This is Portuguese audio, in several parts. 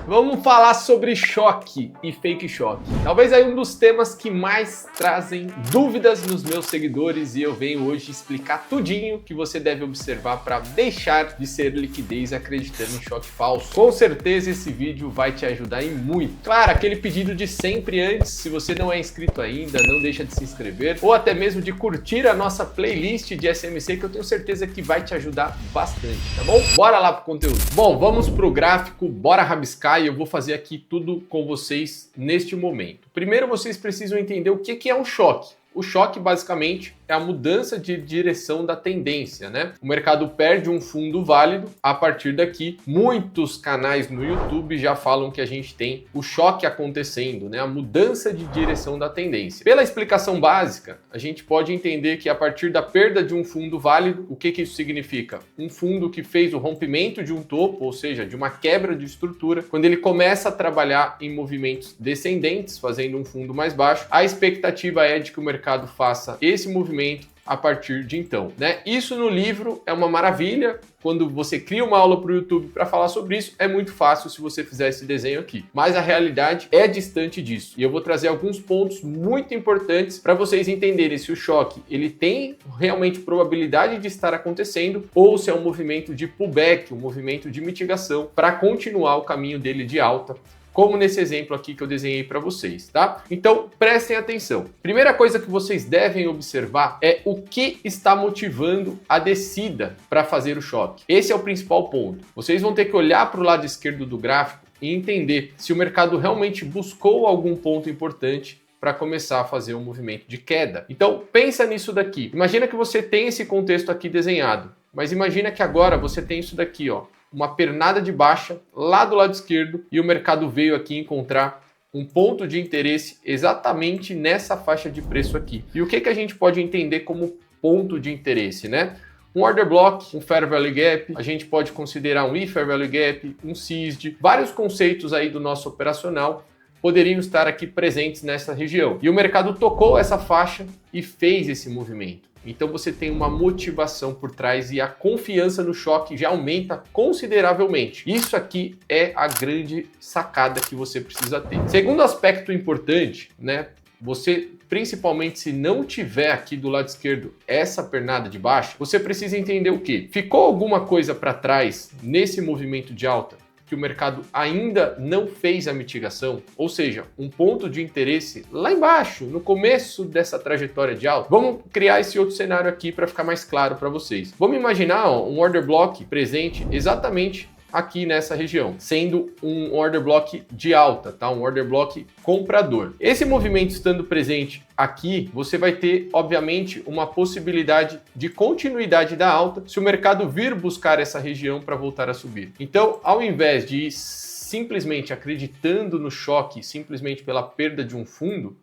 Vamos falar sobre choque e fake choque. Talvez aí um dos temas que mais trazem dúvidas nos meus seguidores e eu venho hoje explicar tudinho que você deve observar para deixar de ser liquidez acreditando em choque falso. Com certeza esse vídeo vai te ajudar em muito. Claro, aquele pedido de sempre antes, se você não é inscrito ainda, não deixa de se inscrever ou até mesmo de curtir a nossa playlist de SMC que eu tenho certeza que vai te ajudar bastante, tá bom? Bora lá pro conteúdo. Bom, vamos pro gráfico, bora rabiscar e eu vou fazer aqui tudo com vocês neste momento. Primeiro vocês precisam entender o que é um choque. O choque, basicamente, é a mudança de direção da tendência, né? O mercado perde um fundo válido. A partir daqui, muitos canais no YouTube já falam que a gente tem o choque acontecendo, né? A mudança de direção da tendência. Pela explicação básica, a gente pode entender que a partir da perda de um fundo válido, o que isso significa? Um fundo que fez o rompimento de um topo, ou seja, de uma quebra de estrutura, quando ele começa a trabalhar em movimentos descendentes, fazendo um fundo mais baixo, a expectativa é de que o mercado faça esse movimento a partir de então, né? Isso no livro é uma maravilha. Quando você cria uma aula para o YouTube para falar sobre isso, é muito fácil se você fizer esse desenho aqui. Mas a realidade é distante disso. E eu vou trazer alguns pontos muito importantes para vocês entenderem se o choque ele tem realmente probabilidade de estar acontecendo ou se é um movimento de pullback, um movimento de mitigação para continuar o caminho dele de alta, como nesse exemplo aqui que eu desenhei para vocês, tá? Então, prestem atenção. Primeira coisa que vocês devem observar é o que está motivando a descida para fazer o choque. Esse é o principal ponto. Vocês vão ter que olhar para o lado esquerdo do gráfico e entender se o mercado realmente buscou algum ponto importante para começar a fazer um movimento de queda. Então, pensa nisso daqui. Imagina que você tem esse contexto aqui desenhado, mas imagina que agora você tem isso daqui, ó, uma pernada de baixa lá do lado esquerdo e o mercado veio aqui encontrar um ponto de interesse exatamente nessa faixa de preço aqui. E o que a gente pode entender como ponto de interesse, né? Um order block, um fair value gap, a gente pode considerar um fair value gap, um CISD, vários conceitos aí do nosso operacional poderiam estar aqui presentes nessa região. E o mercado tocou essa faixa e fez esse movimento. Então você tem uma motivação por trás e a confiança no choque já aumenta consideravelmente. Isso aqui é a grande sacada que você precisa ter. Segundo aspecto importante, né? Você, principalmente se não tiver aqui do lado esquerdo essa pernada de baixo, você precisa entender o quê? Ficou alguma coisa para trás nesse movimento de alta que o mercado ainda não fez a mitigação, ou seja, um ponto de interesse lá embaixo, no começo dessa trajetória de alta. Vamos criar esse outro cenário aqui para ficar mais claro para vocês. Vamos imaginar um order block presente exatamente aqui nessa região, sendo um order block de alta, tá? Um order block comprador. Esse movimento estando presente aqui, você vai ter, obviamente, uma possibilidade de continuidade da alta se o mercado vir buscar essa região para voltar a subir. Então, ao invés de ir simplesmente acreditando no choque, simplesmente pela perda de um fundo,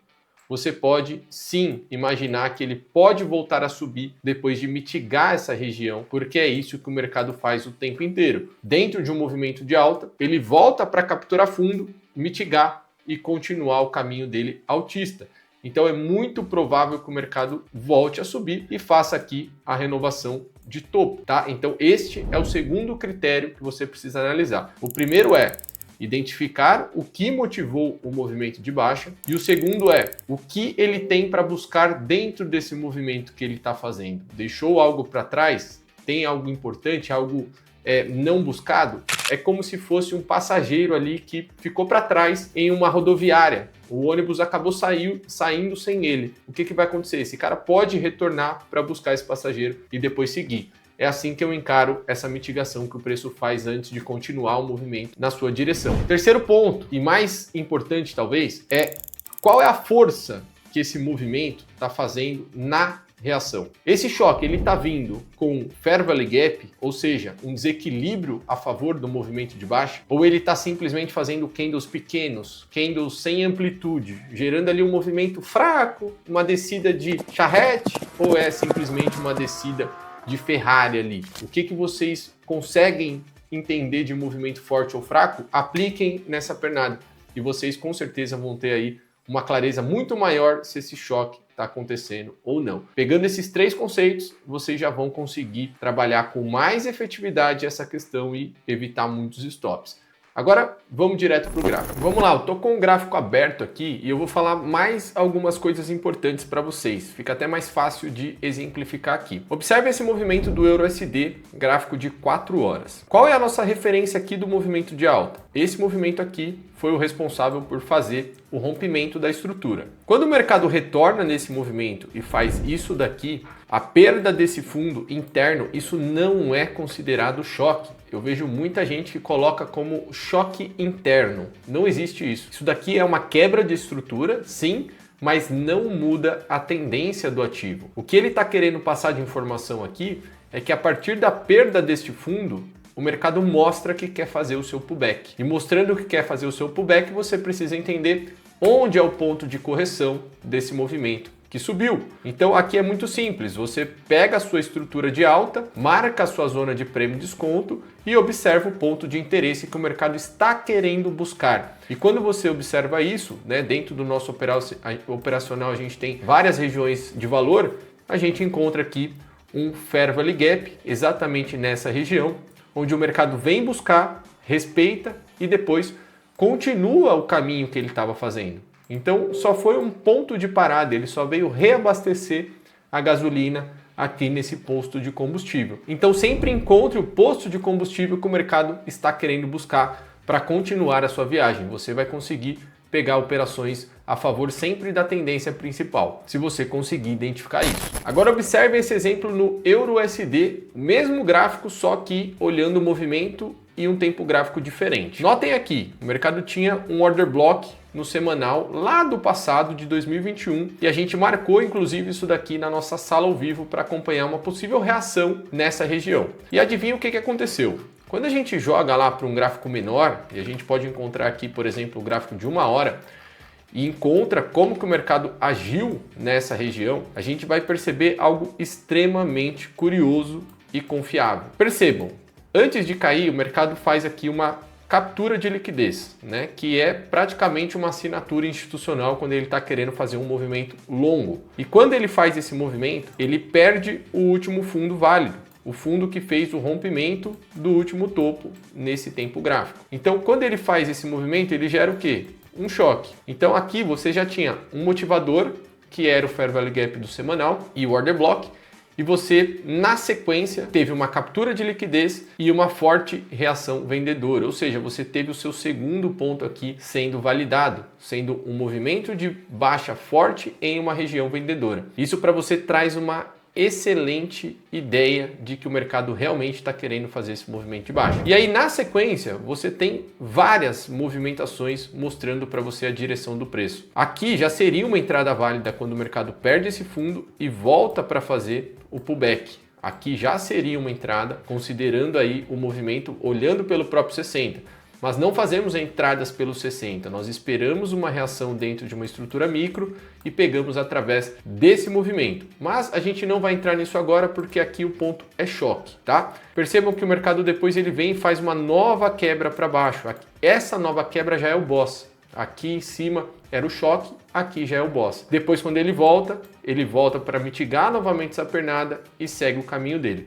você pode sim imaginar que ele pode voltar a subir depois de mitigar essa região, porque é isso que o mercado faz o tempo inteiro. Dentro de um movimento de alta, ele volta para capturar fundo, mitigar e continuar o caminho dele altista. Então é muito provável que o mercado volte a subir e faça aqui a renovação de topo, tá? Então este é o segundo critério que você precisa analisar. O primeiro é identificar o que motivou o movimento de baixa e o segundo é o que ele tem para buscar dentro desse movimento que ele está fazendo. Deixou algo para trás? Tem algo importante? Algo não buscado? É como se fosse um passageiro ali que ficou para trás em uma rodoviária. O ônibus acabou saindo sem ele. O que vai acontecer? Esse cara pode retornar para buscar esse passageiro e depois seguir. É assim que eu encaro essa mitigação que o preço faz antes de continuar o movimento na sua direção. Terceiro ponto, e mais importante talvez, é qual é a força que esse movimento está fazendo na reação. Esse choque ele está vindo com fair value gap, ou seja, um desequilíbrio a favor do movimento de baixa, ou ele está simplesmente fazendo candles pequenos, candles sem amplitude, gerando ali um movimento fraco, uma descida de charrete, ou é simplesmente uma descida de Ferrari ali? O que vocês conseguem entender de movimento forte ou fraco? Apliquem nessa pernada e vocês com certeza vão ter aí uma clareza muito maior se esse choque está acontecendo ou não. Pegando esses três conceitos, vocês já vão conseguir trabalhar com mais efetividade essa questão e evitar muitos stops. Agora vamos direto para o gráfico. Vamos lá, eu estou com o gráfico aberto aqui e eu vou falar mais algumas coisas importantes para vocês. Fica até mais fácil de exemplificar aqui. Observe esse movimento do EURUSD, gráfico de 4 horas. Qual é a nossa referência aqui do movimento de alta? Esse movimento aqui foi o responsável por fazer o rompimento da estrutura. Quando o mercado retorna nesse movimento e faz isso daqui, a perda desse fundo interno, isso não é considerado choque. Eu vejo muita gente que coloca como choque interno. Não existe isso. Isso daqui é uma quebra de estrutura, sim, mas não muda a tendência do ativo. O que ele está querendo passar de informação aqui é que a partir da perda deste fundo, o mercado mostra que quer fazer o seu pullback. E mostrando que quer fazer o seu pullback, você precisa entender onde é o ponto de correção desse movimento que subiu. Então aqui é muito simples, você pega a sua estrutura de alta, marca a sua zona de prêmio desconto e observa o ponto de interesse que o mercado está querendo buscar. E quando você observa isso, né, dentro do nosso operacional a gente tem várias regiões de valor, a gente encontra aqui um Fair Value Gap exatamente nessa região, onde o mercado vem buscar, respeita e depois continua o caminho que ele estava fazendo. Então só foi um ponto de parada, ele só veio reabastecer a gasolina aqui nesse posto de combustível. Então sempre encontre o posto de combustível que o mercado está querendo buscar para continuar a sua viagem. Você vai conseguir pegar operações a favor sempre da tendência principal, se você conseguir identificar isso. Agora observe esse exemplo no EURUSD, o mesmo gráfico, só que olhando o movimento e um tempo gráfico diferente. Notem aqui, o mercado tinha um order block no semanal lá do passado de 2021 e a gente marcou inclusive isso daqui na nossa sala ao vivo para acompanhar uma possível reação nessa região. E adivinha o que aconteceu? Quando a gente joga lá para um gráfico menor, e a gente pode encontrar aqui, por exemplo, o gráfico de 1 hora, e encontra como que o mercado agiu nessa região, a gente vai perceber algo extremamente curioso e confiável. Percebam, antes de cair, o mercado faz aqui uma captura de liquidez, né? Que é praticamente uma assinatura institucional quando ele está querendo fazer um movimento longo. E quando ele faz esse movimento, ele perde o último fundo válido, o fundo que fez o rompimento do último topo nesse tempo gráfico. Então, quando ele faz esse movimento, ele gera o quê? Um choque. Então aqui você já tinha um motivador, que era o Fair Value Gap do semanal e o Order Block, e você, na sequência, teve uma captura de liquidez e uma forte reação vendedora, ou seja, você teve o seu segundo ponto aqui sendo validado, sendo um movimento de baixa forte em uma região vendedora. Isso para você traz uma excelente ideia de que o mercado realmente está querendo fazer esse movimento de baixa. E aí, na sequência, você tem várias movimentações mostrando para você a direção do preço. Aqui já seria uma entrada válida quando o mercado perde esse fundo e volta para fazer o pullback. Aqui já seria uma entrada, considerando aí o movimento, olhando pelo próprio 60. Mas não fazemos entradas pelos 60, nós esperamos uma reação dentro de uma estrutura micro e pegamos através desse movimento. Mas a gente não vai entrar nisso agora porque aqui o ponto é choque, tá? Percebam que o mercado depois ele vem e faz uma nova quebra para baixo. Essa nova quebra já é o boss. Aqui em cima era o choque, aqui já é o boss. Depois quando ele volta para mitigar novamente essa pernada e segue o caminho dele.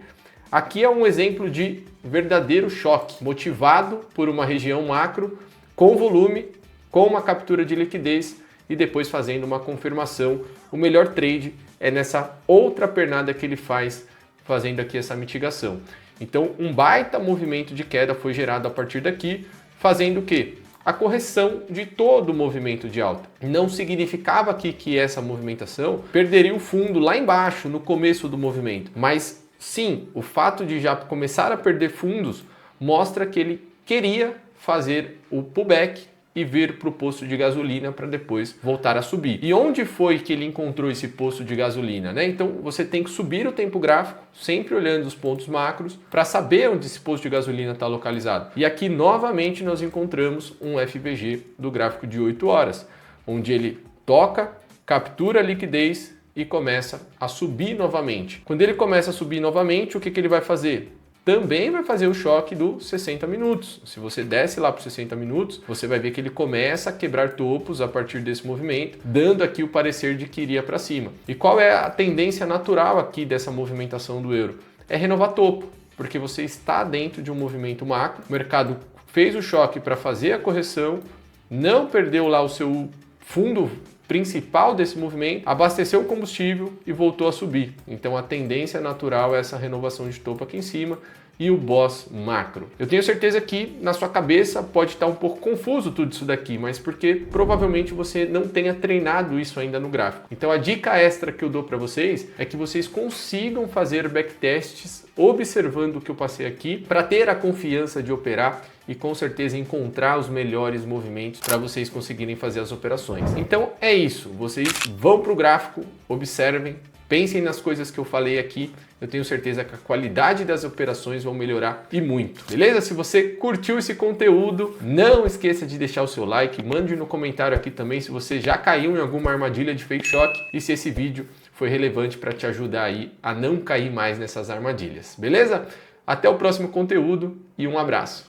Aqui é um exemplo de verdadeiro choque, motivado por uma região macro, com volume, com uma captura de liquidez e depois fazendo uma confirmação. O melhor trade é nessa outra pernada que ele faz, fazendo aqui essa mitigação. Então, um baita movimento de queda foi gerado a partir daqui, fazendo o quê? A correção de todo o movimento de alta. Não significava aqui que essa movimentação perderia o fundo lá embaixo, no começo do movimento, mas sim, o fato de já começar a perder fundos mostra que ele queria fazer o pullback e vir para o posto de gasolina para depois voltar a subir. E onde foi que ele encontrou esse posto de gasolina, né? Então você tem que subir o tempo gráfico, sempre olhando os pontos macros, para saber onde esse posto de gasolina está localizado. E aqui novamente nós encontramos um FVG do gráfico de 8 horas, onde ele toca, captura a liquidez e começa a subir novamente. Quando ele começa a subir novamente, o que ele vai fazer? Também vai fazer o choque dos 60 minutos. Se você desce lá para os 60 minutos, você vai ver que ele começa a quebrar topos a partir desse movimento, dando aqui o parecer de que iria para cima. E qual é a tendência natural aqui dessa movimentação do euro? É renovar topo, porque você está dentro de um movimento macro, o mercado fez o choque para fazer a correção, não perdeu lá o seu fundo principal desse movimento, abasteceu o combustível e voltou a subir. Então a tendência natural é essa renovação de topo aqui em cima e o boss macro. Eu tenho certeza que na sua cabeça pode estar um pouco confuso tudo isso daqui, mas porque provavelmente você não tenha treinado isso ainda no gráfico. Então a dica extra que eu dou para vocês é que vocês consigam fazer backtests observando o que eu passei aqui para ter a confiança de operar e com certeza encontrar os melhores movimentos para vocês conseguirem fazer as operações. Então é isso, vocês vão para o gráfico, observem, pensem nas coisas que eu falei aqui, eu tenho certeza que a qualidade das operações vão melhorar e muito, beleza? Se você curtiu esse conteúdo, não esqueça de deixar o seu like, mande no comentário aqui também se você já caiu em alguma armadilha de fake shock e se esse vídeo foi relevante para te ajudar aí a não cair mais nessas armadilhas, beleza? Até o próximo conteúdo e um abraço!